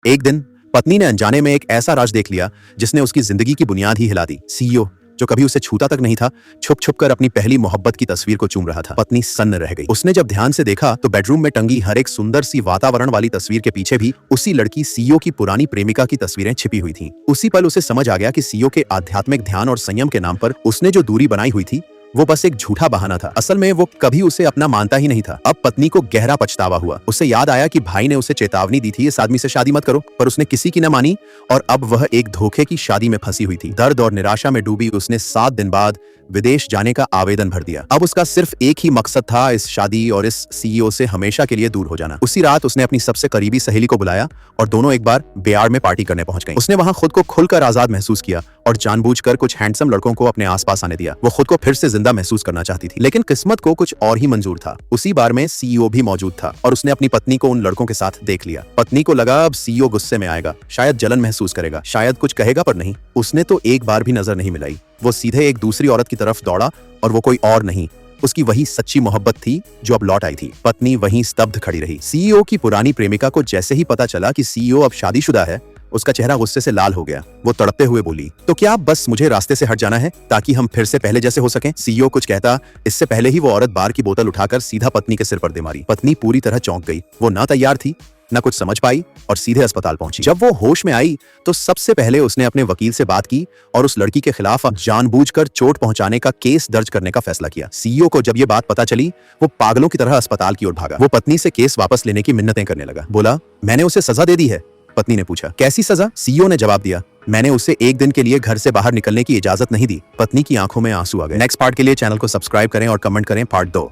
एक दिन पत्नी ने अनजाने में एक ऐसा राज देख लिया जिसने उसकी जिंदगी की बुनियाद ही हिला दी। सीईओ जो कभी उसे छूता तक नहीं था, छुप छुप कर अपनी पहली मोहब्बत की तस्वीर को चूम रहा था। पत्नी सन्न रह गई। उसने जब ध्यान से देखा तो बेडरूम में टंगी हर एक सुंदर सी वातावरण वाली तस्वीर के पीछे भी उसी लड़की सीईओ की पुरानी प्रेमिका की तस्वीरें छिपी हुई थीं। उसी पल उसे समझ आ गया कि सीईओ के आध्यात्मिक ध्यान और संयम के नाम पर उसने जो दूरी बनाई हुई थी वो बस एक झूठा बहाना था। असल में वो कभी उसे अपना मानता ही नहीं था। अब पत्नी को गहरा पछतावा हुआ। उसे याद आया कि भाई ने उसे चेतावनी दी थी, इस आदमी से शादी मत करो, पर उसने किसी की न मानी और अब वह एक धोखे की शादी में फंसी हुई थी। दर्द और निराशा में डूबी उसने 7 दिन बाद विदेश जाने का आवेदन भर दिया। अब उसका सिर्फ एक ही मकसद था, इस शादी और इस सीईओ से हमेशा के लिए दूर हो जाना। उसी रात उसने अपनी सबसे करीबी सहेली को बुलाया और दोनों एक बार बेयार में पार्टी करने पहुंच गईं। उसने वहां खुद को खुलकर आजाद महसूस किया और जानबूझकर कुछ हैंडसम लड़कों को अपने आसपास आने दिया। वो खुद को फिर से जिंदा महसूस करना चाहती थी, लेकिन किस्मत को कुछ और ही मंजूर था। उसी बार में सीईओ भी मौजूद था और उसने अपनी पत्नी को उन लड़कों के साथ देख लिया। पत्नी को लगा अब सीईओ गुस्से में आएगा, शायद जलन महसूस करेगा, शायद कुछ कहेगा, पर नहीं, उसने तो एक बार भी नजर नहीं मिलाई। वो सीधे एक दूसरी औरत की तरफ दौड़ा और वो कोई और नहीं, उसकी वही सच्ची मोहब्बत थी जो अब लौट आई थी। पत्नी वहीं स्तब्ध खड़ी रही। सीईओ की पुरानी प्रेमिका को जैसे ही पता चला कि सीईओ अब शादीशुदा है, उसका चेहरा गुस्से से लाल हो गया। वो तड़पते हुए बोली, तो क्या बस मुझे रास्ते से हट जाना है ताकि हम फिर से पहले जैसे हो सकें? सीईओ कुछ कहता, इससे पहले ही वो औरत बार की बोतल उठाकर सीधा पत्नी के सिर पर दे मारी। पत्नी पूरी तरह चौंक गई। वो ना तैयार थी, न कुछ समझ पाई और सीधे अस्पताल पहुंची। जब वो होश में आई तो सबसे पहले उसने अपने वकील से बात की और उस लड़की के खिलाफ जानबूझकर चोट पहुंचाने का केस दर्ज करने का फैसला किया। सीईओ को जब ये बात पता चली, वो पागलों की तरह अस्पताल की ओर भागा। वो पत्नी से केस वापस लेने की मिन्नतें करने लगा। बोला, मैंने उसे सजा दे दी है। पत्नी ने पूछा, कैसी सजा? सीईओ ने जवाब दिया, मैंने उसे एक दिन के लिए घर से बाहर निकलने की इजाजत नहीं दी। पत्नी की आंखों में आंसू आ गए। नेक्स्ट पार्ट के लिए चैनल को सब्सक्राइब करें और कमेंट करें पार्ट 2।